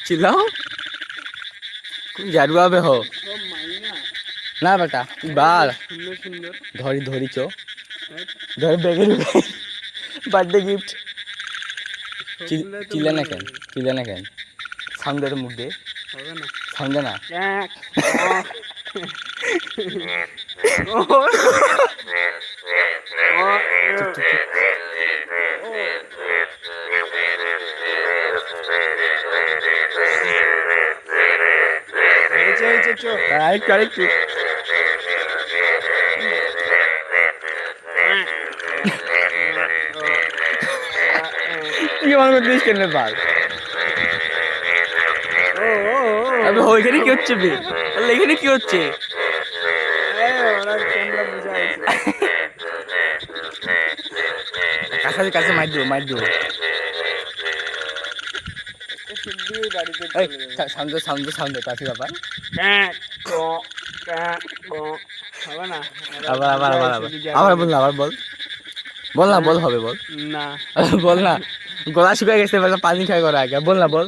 चिल्लाओ जारुआ बे हो ना बेटा बाल धरी धरी चो धर बेगे बर्थडे गिफ्ट चिल्ला ना केन साउंड दे मुख दे साउंड दे ना करेक्ट ये मान में देश करने बाल अबे हो এখানে কি হচ্ছে বে আরে এখানে কি হচ্ছে ওরা ক্যামেরা বুঝাইছে কাছে মাইর দিও সিদ্ধি বাড়িতে চলে সাউন্ড কাছে ব্যাপার হবে না আবার বল না বল হবে বল না বল না গলা শুকিয়ে গেছে পানি খাই করা আগে বল না বল